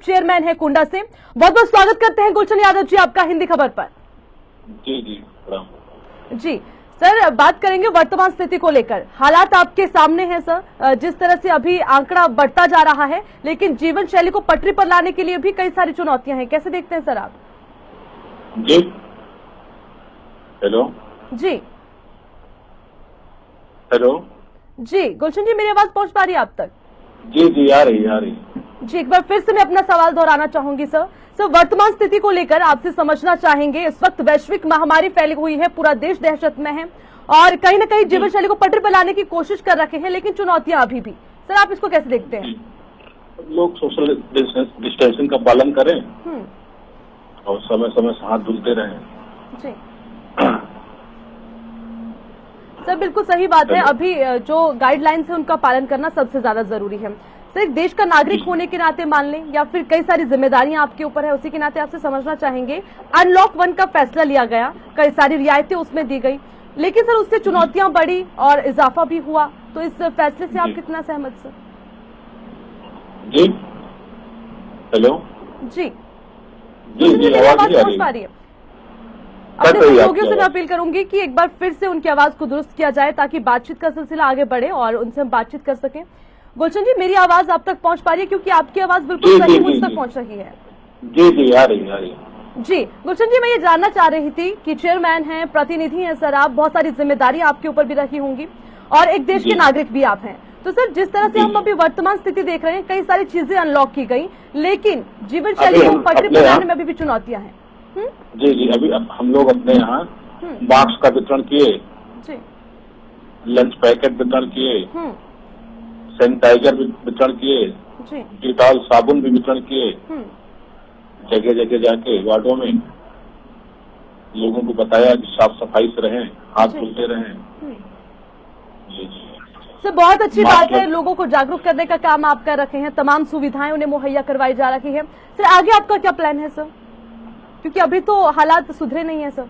Chairman है कुंडा से। बहुत बहुत स्वागत करते हैं गुलशन यादव जी आपका हिंदी खबर पर। जी जी सर, बात करेंगे वर्तमान स्थिति को लेकर। हालात आपके सामने हैं सर, जिस तरह से अभी आंकड़ा बढ़ता जा रहा है, लेकिन जीवन शैली को पटरी पर लाने के लिए भी कई सारी चुनौतियां हैं। कैसे देखते हैं सर आप? जी हेलो जी हेलो जी गुलशन जी, मेरी आवाज पहुंच पा रही है आप तक? जी आ रही जी, एक बार फिर से मैं अपना सवाल दोहराना चाहूंगी सर। वर्तमान स्थिति को लेकर आपसे समझना चाहेंगे। इस वक्त वैश्विक महामारी फैली हुई है, पूरा देश दहशत में है और कहीं ना कहीं जीवन शैली को पटरी पर लाने की कोशिश कर रखे हैं, लेकिन चुनौतियां अभी भी। सर आप इसको कैसे देखते हैं? लोग सोशल डिस्टेंसिंग का पालन करें और समय समय से हाथ धुलते रहें। जी सर, बिल्कुल सही बात है। अभी जो गाइडलाइंस है उनका पालन करना सबसे ज्यादा जरूरी है। सर, एक देश का नागरिक होने के नाते मान लें या फिर कई सारी जिम्मेदारियां आपके ऊपर है, उसी के नाते आपसे समझना चाहेंगे। अनलॉक 1 का फैसला लिया गया, कई सारी रियायतें उसमें दी गई, लेकिन सर उससे चुनौतियां बढ़ी और इजाफा भी हुआ। तो इस फैसले से आप कितना सहमत सर? जी हेलो जी आवाज पहुंच पा रही है? अपने सहयोगियों से मैं अपील करूंगी कि एक बार फिर से उनकी आवाज को दुरुस्त किया जाए ताकि बातचीत का सिलसिला आगे बढ़े और उनसे हम बातचीत कर सकें। गुलशन जी, मेरी आवाज आप तक पहुंच पा रही है? क्योंकि आपकी आवाज बिल्कुल सही मुझ तक पहुंच रही है। जी आ रही जी गुलशन जी, मैं ये जानना चाह रही थी कि चेयरमैन हैं, प्रतिनिधि हैं सर आप, बहुत सारी जिम्मेदारी आपके ऊपर भी रखी होंगी और एक देश के नागरिक भी आप हैं। तो सर, जिस तरह से हम अभी वर्तमान स्थिति देख रहे हैं, कई सारी चीजें अनलॉक की गई, लेकिन जीवन शैली को पटरी पर लाने में अभी भी चुनौतियां हैं। जी अभी हम लोग अपने यहाँ मास्क का वितरण किए, लंच पैकेट वितरण किए, सैनिटाइजर भी वितरण किए, डिटॉल साबुन भी वितरण किए, जगह जगह जाके वार्डों में लोगों को बताया कि साफ सफाई से रहें, हाथ धुलते रहें। जी सर, बहुत अच्छी बात है। लोगों को जागरूक करने का काम आप कर रखे हैं, तमाम सुविधाएं उन्हें मुहैया करवाई जा रही है। सर, आगे आपका क्या प्लान है सर? क्योंकि अभी तो हालात सुधरे नहीं है सर।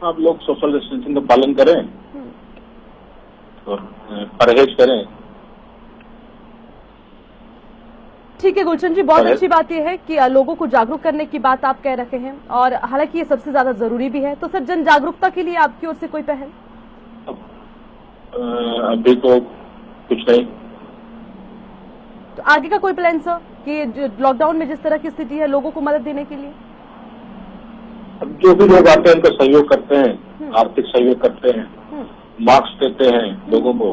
आप लोग सोशल डिस्टेंसिंग का पालन करें और परहेज करें। ठीक है गुलशन जी, बहुत अच्छी बात यह है कि लोगों को जागरूक करने की बात आप कह रहे हैं और हालांकि ये सबसे ज्यादा जरूरी भी है। तो सर, जन जागरूकता के लिए आपकी ओर से कोई पहल? अभी तो कुछ नहीं। तो आगे का कोई प्लान सर, कि लॉकडाउन में जिस तरह की स्थिति है, लोगों को मदद देने के लिए? अब जो भी लोग आते हैं उनका सहयोग करते हैं, आर्थिक सहयोग करते हैं, मास्क देते हैं लोगों को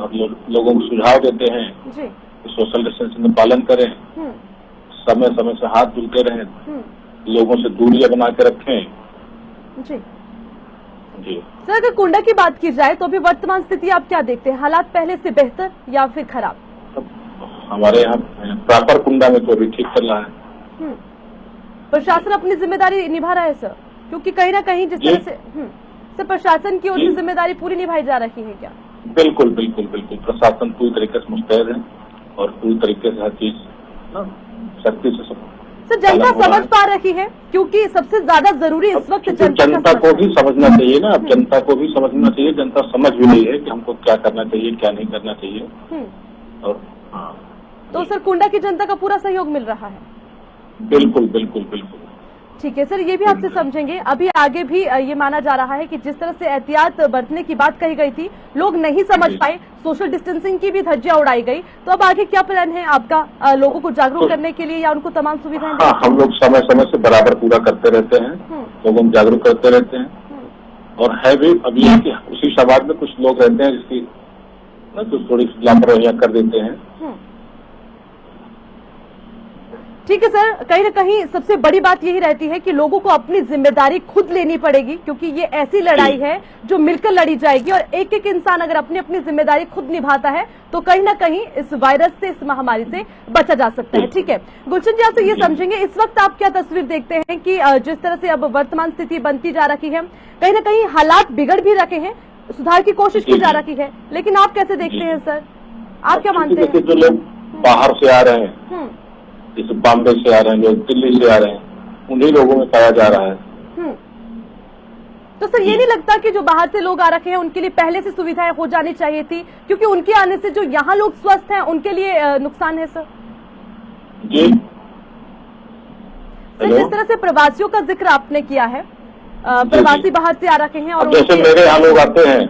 और लोगों को सुझाव देते हैं कि सोशल डिस्टेंसिंग का पालन करें, समय समय से हाथ धुलते रहें, लोगों से दूरियां बना के रखें। जी सर, अगर कुंडा की बात की जाए तो अभी वर्तमान स्थिति आप क्या देखते हैं? हालात पहले से बेहतर या फिर खराब? हमारे यहाँ प्रॉपर कुंडा में तो अभी ठीक चल रहा है। प्रशासन अपनी जिम्मेदारी निभा रहा है सर? क्योंकि कहीं ना कहीं जिस तरह से सर प्रशासन की ओर से जिम्मेदारी पूरी निभाई जा रही है क्या? बिल्कुल प्रशासन पूरी तरीके से मुस्तैद है और पूरी तरीके से हर चीज सख्ती से सर, जनता समझ पा रही है? क्योंकि सबसे ज्यादा जरूरी इस वक्त जनता को भी समझना चाहिए ना। अब जनता को भी समझना चाहिए। जनता समझ भी नहीं है कि हमको क्या करना चाहिए, क्या नहीं करना चाहिए। और तो सर, कुंडा की जनता का पूरा सहयोग मिल रहा है? बिल्कुल। ठीक है सर, ये भी आपसे समझेंगे। अभी आगे भी ये माना जा रहा है कि जिस तरह से एहतियात बरतने की बात कही गई थी, लोग नहीं समझ पाए, सोशल डिस्टेंसिंग की भी धज्जियां उड़ाई गई। तो अब आगे क्या प्लान है आपका, लोगों को जागरूक करने के लिए या उनको तमाम सुविधाएं? हम लोग समय समय से बराबर पूरा करते रहते हैं, लोगों को जागरूक करते रहते हैं। और है भी अभी उसी समाज में कुछ लोग रहते हैं जिसकी तो थोड़ी लापरवाहियां कर देते हैं। ठीक है सर, कहीं ना कहीं सबसे बड़ी बात यही रहती है कि लोगों को अपनी जिम्मेदारी खुद लेनी पड़ेगी, क्योंकि ये ऐसी लड़ाई है जो मिलकर लड़ी जाएगी और एक एक इंसान अगर अपनी अपनी जिम्मेदारी खुद निभाता है तो कहीं ना कहीं इस वायरस से, इस महामारी से बचा जा सकता है। ठीक है गुलशन जी, आपसे ये समझेंगे, इस वक्त आप क्या तस्वीर देखते हैं कि जिस तरह से अब वर्तमान स्थिति बनती जा रही है, कहीं ना कहीं हालात बिगड़ भी रखे हैं, सुधार की कोशिश की जा रही है, लेकिन आप कैसे देखते हैं सर? आप क्या मानते हैं? जो लोग बाहर से आ रहे हैं, जैसे बॉम्बे से आ रहे हैं लोग, दिल्ली से आ रहे हैं, उन्हीं लोगों में पाया जा रहा है। तो सर, ये नहीं लगता कि जो बाहर से लोग आ रखे हैं उनके लिए पहले से सुविधाएं हो जानी चाहिए थी, क्योंकि उनके आने से जो यहाँ लोग स्वस्थ हैं उनके लिए नुकसान है सर? जी सर, जिस तरह से प्रवासियों का जिक्र आपने किया है, प्रवासी बाहर से आ रखे हैं और अब जैसे मेरे यहाँ लोग आते हैं,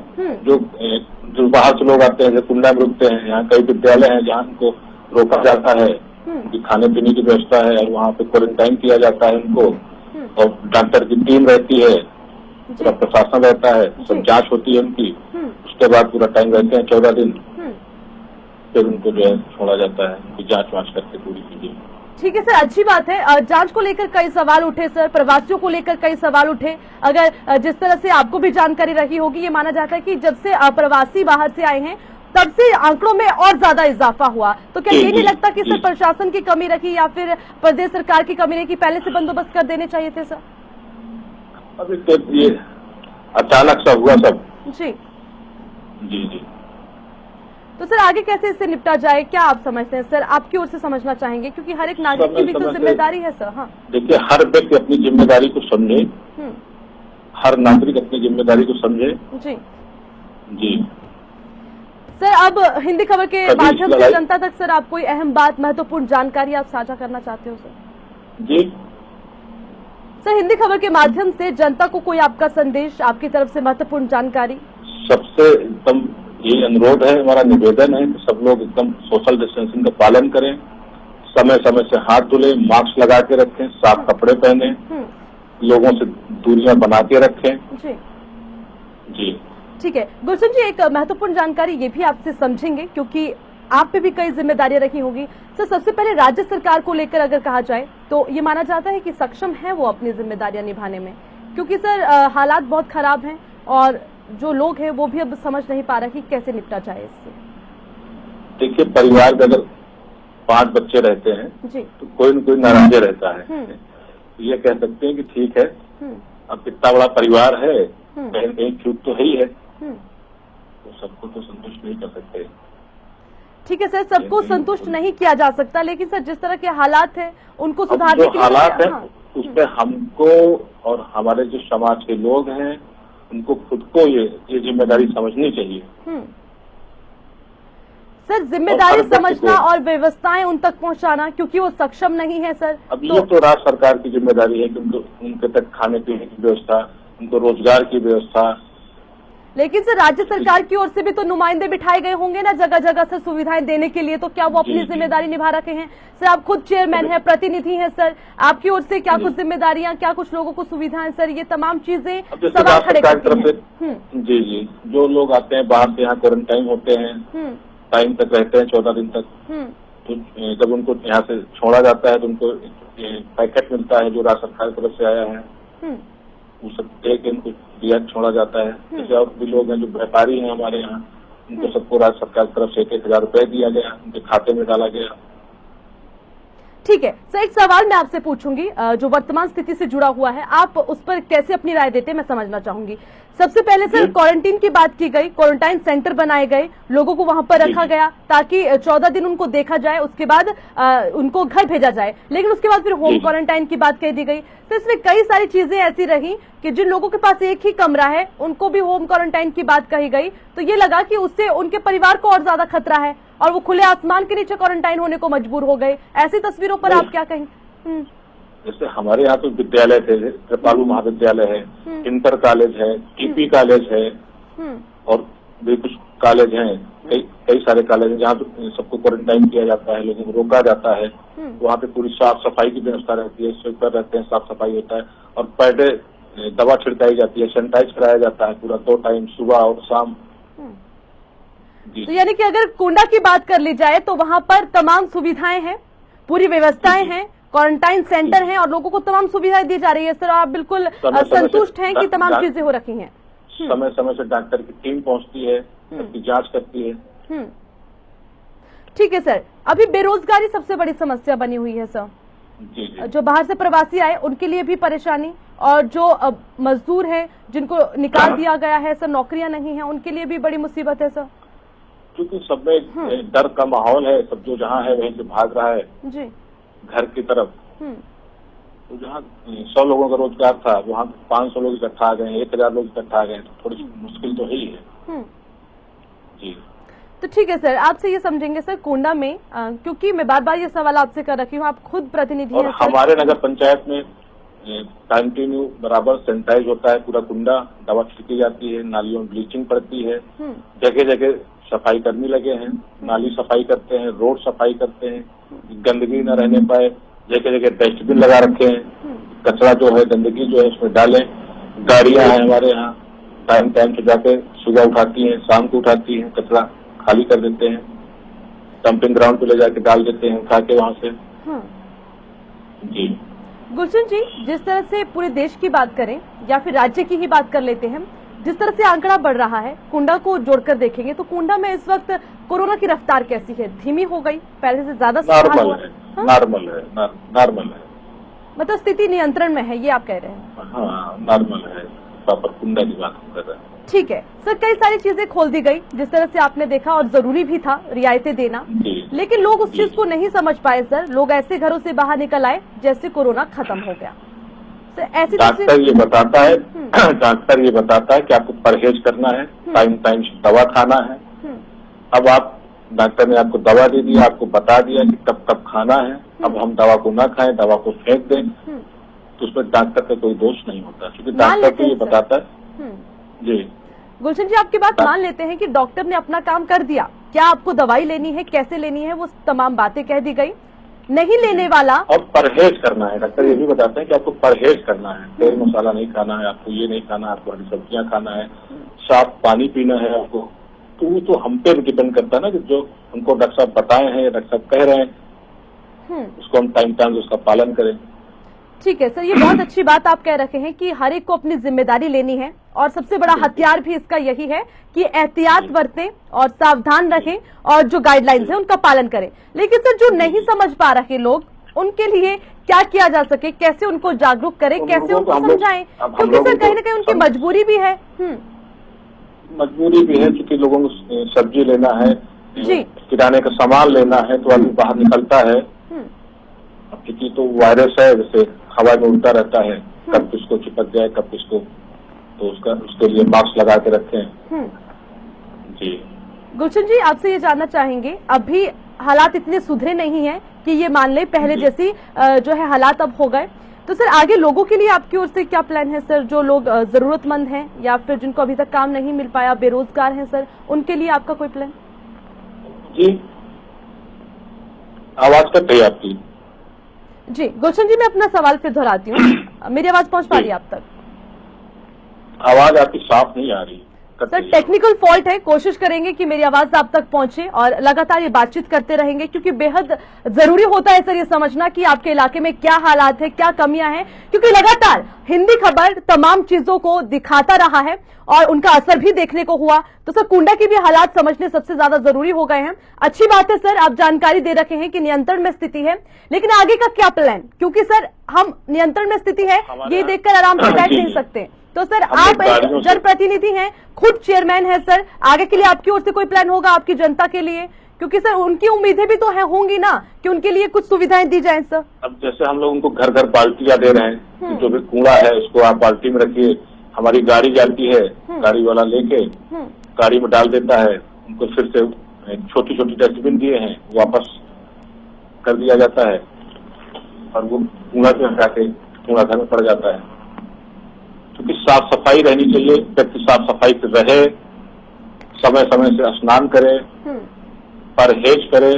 जो बाहर से लोग आते हैं, जैसे कुंडा में रुकते हैं, यहाँ कई विद्यालय हैं जहाँ उनको रोका जाता है, उनकी खाने पीने की व्यवस्था है और वहाँ पे क्वारंटाइन किया जाता है उनको, और डॉक्टर की टीम रहती है, पूरा प्रशासन रहता है, सब जांच होती है उनकी, उसके बाद पूरा टाइम रहते हैं 14 दिन, फिर उनको जो है छोड़ा जाता है, उनकी जांच वाँच करके पूरी चीजें। ठीक है सर, अच्छी बात है। जांच को लेकर कई सवाल उठे सर, प्रवासियों को लेकर कई सवाल उठे। अगर जिस तरह से आपको भी जानकारी रही होगी, ये माना जाता है कि जब से प्रवासी बाहर से आए हैं तब से आंकड़ों में और ज्यादा इजाफा हुआ। तो क्या ये नहीं लगता कि सर प्रशासन की कमी रही या फिर प्रदेश सरकार की कमी रही कि पहले से बंदोबस्त कर देने चाहिए थे सर? अभी तो ये अचानक सा हुआ सब। जी जी जी। तो सर आगे कैसे इससे निपटा जाए, क्या आप समझते हैं सर? आपकी ओर से समझना चाहेंगे, क्योंकि हर एक नागरिक की भी तो जिम्मेदारी है सर। हाँ देखिए, हर व्यक्ति अपनी जिम्मेदारी को समझे, हर नागरिक अपनी जिम्मेदारी को समझे। जी जी सर, अब हिंदी खबर के माध्यम से जनता तक सर आप कोई अहम बात, महत्वपूर्ण जानकारी आप साझा करना चाहते हो सर? जी सर, हिंदी खबर के माध्यम से जनता को कोई आपका संदेश, आपकी तरफ से महत्वपूर्ण जानकारी? सबसे एकदम ये अनुरोध है, हमारा निवेदन है कि सब लोग एकदम सोशल डिस्टेंसिंग का पालन करें, समय समय से हाथ धुलें, मास्क लगा के रखें, साफ कपड़े पहने, लोगों से दूरियां बना के रखें। जी जी ठीक है गुलशन जी, एक महत्वपूर्ण जानकारी ये भी आपसे समझेंगे क्योंकि आप पे भी कई जिम्मेदारियां रखी होगी। सर, सबसे पहले राज्य सरकार को लेकर अगर कहा जाए तो ये माना जाता है कि सक्षम है वो अपनी जिम्मेदारियां निभाने में, क्योंकि सर हालात बहुत खराब हैं और जो लोग हैं वो भी अब समझ नहीं पा रहे कि कैसे निपटा जाए इससे। देखिए, परिवार में अगर 5 बच्चे रहते हैं जी तो कोई न कोई नाराज रहता है। ये कह सकते हैं कि ठीक है, अब इतना बड़ा परिवार है, कहीं न कहीं चूक तो है ही है, तो सबको तो संतुष्ट नहीं कर सकते। ठीक है सर, सबको संतुष्ट नहीं किया जा सकता, लेकिन सर जिस तरह के हालात हैं उनको सुधारने के लिए हालात है उसमें हमको और हमारे जो समाज के लोग हैं उनको खुद को ये जिम्मेदारी समझनी चाहिए। सर, जिम्मेदारी समझना और व्यवस्थाएं उन तक पहुंचाना, क्योंकि वो सक्षम नहीं है सर। अब ये तो राज्य सरकार की जिम्मेदारी है कि उनके तक खाने पीने की व्यवस्था, उनको रोजगार की व्यवस्था। लेकिन सर राज्य सरकार की ओर से भी तो नुमाइंदे बिठाए गए होंगे ना जगह जगह से सुविधाएं देने के लिए, तो क्या वो अपनी जिम्मेदारी निभा रखे हैं? सर, आप खुद चेयरमैन हैं, प्रतिनिधि हैं सर, आपकी ओर से क्या कुछ जिम्मेदारियां, क्या कुछ लोगों को सुविधाएं सर, ये तमाम चीजें सवाल खड़े करती हैं। जी जी, जो लोग आते हैं बाहर से यहाँ क्वारंटाइन होते हैं, टाइम तक रहते हैं 14 दिन तक, तो जब उनको यहाँ से छोड़ा जाता है तो उनको पैकेट मिलता है जो राज्य सरकार की तरफ से आया है, वो सब दे के उनको दिया छोड़ा जाता है। जैसे और भी लोग हैं जो व्यापारी हैं हमारे यहाँ, उनको सबको राज्य सरकार की तरफ से 1,000 रुपए दिया गया, उनके खाते में डाला गया। ठीक है सर, एक सवाल मैं आपसे पूछूंगी जो वर्तमान स्थिति से जुड़ा हुआ है, आप उस पर कैसे अपनी राय देते हैं मैं समझना चाहूंगी। सबसे पहले सर क्वारंटीन की बात की गई, क्वारंटाइन सेंटर बनाए गए, लोगों को वहां पर रखा गया ताकि 14 दिन उनको देखा जाए, उसके बाद उनको घर भेजा जाए, लेकिन उसके बाद फिर होम क्वारंटाइन की बात कह दी गई। तो इसमें कई सारी चीजें ऐसी रही कि जिन लोगों के पास एक ही कमरा है उनको भी होम क्वारंटाइन की बात कही गई, तो ये लगा कि उससे उनके परिवार को और ज्यादा खतरा है और वो खुले आसमान के नीचे क्वारंटाइन होने को मजबूर हो गए। ऐसी तस्वीरों पर आप क्या कहेंगे? जैसे हमारे यहाँ तो विद्यालय थे, कृपालू महाविद्यालय है, इंटर कॉलेज है, टीपी कॉलेज है और भी कुछ कॉलेज हैं, कई सारे कॉलेज हैं जहाँ सबको क्वारंटाइन किया जाता है, लोगों को रोका जाता है। वहाँ पे पूरी साफ सफाई की व्यवस्था रहती है, स्वीपर रहते हैं, साफ सफाई होता है और पर डे दवा छिड़काई जाती है, सैनिटाइज कराया जाता है पूरा 2 टाइम, सुबह और शाम। तो यानी कि अगर कुंडा की बात कर ली जाए तो वहाँ पर तमाम सुविधाएं हैं, पूरी व्यवस्थाएं हैं, क्वारंटाइन सेंटर हैं और लोगों को तमाम सुविधाएं दी जा रही है। सर, आप बिल्कुल संतुष्ट हैं कि तमाम चीजें हो रखी हैं? समय समय से डॉक्टर की टीम पहुंचती है, सबकी जांच करती है। ठीक है सर, अभी बेरोजगारी सबसे बड़ी समस्या बनी हुई है सर। जी जी। जो बाहर से प्रवासी आए उनके लिए भी परेशानी और जो मजदूर हैं जिनको निकाल दिया गया है सर, नौकरियां नहीं है, उनके लिए भी बड़ी मुसीबत है सर। क्योंकि सब में डर का माहौल है, सब जो जहाँ है वहीं से भाग रहा है जी घर की तरफ। तो जहाँ 100 लोगों का रोजगार था वहाँ 500 लोग इकट्ठा आ गए, 1,000 लोग इकट्ठा आ गए, तो थोड़ी मुश्किल तो है ही है। जी तो ठीक है सर, आपसे ये समझेंगे सर कुंडा में क्योंकि मैं बार बार ये सवाल आपसे कर रखी हूँ, आप खुद प्रतिनिधि और हैं सर। हमारे नगर पंचायत में कंटिन्यू बराबर सैनिटाइज होता है पूरा कुंडा, दवा छिड़की जाती है, नालियों में ब्लीचिंग पड़ती है, जगह जगह सफाई कर्मी लगे हैं, नाली सफाई करते हैं, रोड सफाई करते हैं, गंदगी न रहने पाए, जगह जगह डस्टबिन लगा रखे हैं, कचरा जो है गंदगी जो है उसमें डालें। गाड़ियां हैं हमारे यहाँ, टाइम टाइम से जाके सुबह उठाती हैं, शाम को उठाती हैं, कचरा खाली कर देते हैं, डंपिंग ग्राउंड पे ले जाके डाल देते हैं उठा के वहाँ से। जी गुलशन जी, जिस तरह से पूरे देश की बात करें या फिर राज्य की ही बात कर लेते हैं, जिस तरह से आंकड़ा बढ़ रहा है, कुंडा को जोड़कर देखेंगे तो कुंडा में इस वक्त कोरोना की रफ्तार कैसी है? धीमी हो गई, पहले से ज्यादा नॉर्मल है? नॉर्मल है, मतलब स्थिति नियंत्रण में है, ये आप कह रहे हैं? हाँ नॉर्मल है, प्रॉपर कुंडा की बात कर रहे हैं। ठीक है सर, कई सारी चीजें खोल दी गई जिस तरह से आपने देखा और जरूरी भी था रियायतें देना, लेकिन लोग उस चीज को नहीं समझ पाए सर। लोग ऐसे घरों से बाहर निकल आए जैसे कोरोना खत्म हो गया। सर ऐसी डॉक्टर ये बताता है, डॉक्टर ये बताता है कि आपको परहेज करना है, टाइम टाइम से दवा खाना है। अब आप डॉक्टर ने आपको दवा दे दी, आपको बता दिया कि कब कब खाना है, अब हम दवा को ना खाएं, दवा को फेंक दें, तो उसमें डॉक्टर का कोई दोष नहीं होता, क्योंकि डॉक्टर तो ये बताता है। जी गुलशन जी, आपकी बात मान लेते हैं कि डॉक्टर ने अपना काम कर दिया, क्या आपको दवाई लेनी है, कैसे लेनी है, वो तमाम बातें कह दी गई, नहीं लेने वाला और परहेज करना है। डॉक्टर ये भी बताते हैं कि आपको परहेज करना है, तेल मसाला नहीं खाना है, आपको ये नहीं खाना, आपको हरी सब्जियां खाना है, साफ पानी पीना है आपको। तो वो तो हम पे डिपेंड करता है ना, कि जो उनको डॉक्टर साहब बताए हैं, डॉक्टर साहब कह रहे हैं, उसको हम टाइम टाइम से उसका पालन करें। ठीक है सर, ये बहुत अच्छी बात आप कह रखे हैं कि हर एक को अपनी जिम्मेदारी लेनी है, और सबसे बड़ा हथियार भी इसका यही है कि एहतियात बरतें और सावधान रहें और जो गाइडलाइंस है उनका पालन करें। लेकिन सर जो नहीं समझ पा रहे लोग, उनके लिए क्या किया जा सके, कैसे उनको जागरूक करें, कैसे उनको समझाएं, क्योंकि सर कहीं ना कहीं उनकी मजबूरी भी है। मजबूरी भी है, क्योंकि लोगों को सब्जी लेना है, जी किराने का सामान लेना है, तो आदमी बाहर निकलता है। क्योंकि तो वायरस है, जैसे हवा में उड़ता रहता है, कब किसको चिपक जाए, कब किसको, तो उसके लिए मास्क लगा के रखें। जी गुलशन जी, आपसे ये जानना चाहेंगे, अभी हालात इतने सुधरे नहीं हैं कि ये मान ले पहले जैसी जो है हालात अब हो गए, तो सर आगे लोगों के लिए आपकी ओर से क्या प्लान है सर? जो लोग जरूरतमंद हैं या फिर जिनको अभी तक काम नहीं मिल पाया, बेरोजगार हैं सर, उनके लिए आपका कोई प्लान? जी आवाज कट रही आपकी। जी गुलशन जी, मैं अपना सवाल फिर दोहराती हूँ, मेरी आवाज पहुंच पा रही है आप तक? आवाज आपकी साफ नहीं आ रही सर, टेक्निकल फॉल्ट है, कोशिश करेंगे कि मेरी आवाज आप तक पहुंचे और लगातार ये बातचीत करते रहेंगे, क्योंकि बेहद जरूरी होता है सर ये समझना कि आपके इलाके में क्या हालात है, क्या कमियां हैं, क्योंकि लगातार हिंदी खबर तमाम चीजों को दिखाता रहा है और उनका असर भी देखने को हुआ। तो सर कुंडा की भी हालात समझने सबसे ज्यादा जरूरी हो गए हैं। अच्छी बात है सर, आप जानकारी दे रखे हैं कि नियंत्रण में स्थिति है, लेकिन आगे का क्या प्लान? क्योंकि सर हम नियंत्रण में स्थिति है ये देखकर आराम से बैठ नहीं सकते। तो सर आप एक जनप्रतिनिधि हैं, खुद चेयरमैन है सर, आगे के लिए आपकी ओर से कोई प्लान होगा आपकी जनता के लिए? क्योंकि सर उनकी उम्मीदें भी तो होंगी ना कि उनके लिए कुछ सुविधाएं दी जाएं सर। अब जैसे हम लोग उनको घर घर बाल्टियां दे रहे हैं, जो भी कूड़ा है उसको आप बाल्टी में रखिए, हमारी गाड़ी जाती है, गाड़ी वाला लेके गाड़ी में डाल देता है, उनको फिर से छोटी छोटी डस्टबिन दिए हैं वापस कर दिया जाता है, और वो कूड़ा से हटा के कूड़ा घर में पड़ जाता है। क्योंकि साफ सफाई रहनी चाहिए, व्यक्ति साफ सफाई से रहे, समय समय से स्नान करे, परहेज करे।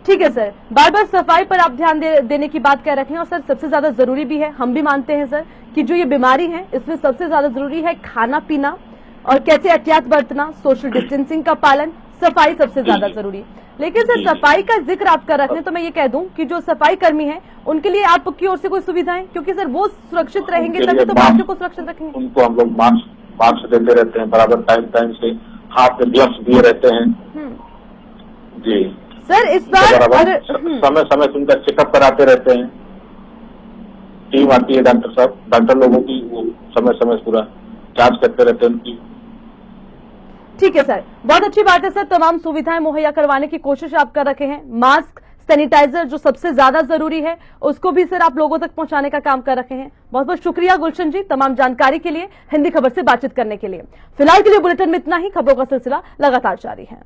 ठीक है सर, बार बार सफाई पर आप ध्यान देने की बात कह रखे हैं, और सर सबसे ज्यादा जरूरी भी है, हम भी मानते हैं सर कि जो ये बीमारी है इसमें सबसे ज्यादा जरूरी है खाना पीना और कैसे एहतियात बरतना, सोशल डिस्टेंसिंग का पालन, सफाई सबसे ज्यादा जरूरी है। लेकिन सर सफाई का जिक्र आप कर रखे हैं, तो मैं ये कह दूं कि जो सफाई कर्मी हैं उनके लिए आपकी ओर से कोई सुविधाएं, क्योंकि सर वो सुरक्षित रहेंगे तभी तो बाकियों को सुरक्षित रखेंगे। उनको हम लोग मास्क देते रहते हैं, बराबर टाइम टाइम से हाथ में ग्लव्स दिए रहते हैं। जी सर इस बार अगर समय समय से उनका चेकअप कराते रहते हैं, टीम आती है डॉक्टर साहब, डॉक्टर लोगों की वो समय समय पूरा जांच करते रहते हैं उनकी। ठीक है सर, बहुत अच्छी बात है सर, तमाम सुविधाएं मुहैया करवाने की कोशिश आप कर रखे हैं, मास्क, सैनिटाइजर जो सबसे ज्यादा जरूरी है उसको भी सर आप लोगों तक पहुंचाने का काम कर रहे हैं। बहुत बहुत शुक्रिया गुलशन जी तमाम जानकारी के लिए, हिंदी खबर से बातचीत करने के लिए। फिलहाल के लिए बुलेटिन में इतना ही। खबरों का सिलसिला लगातार जारी है।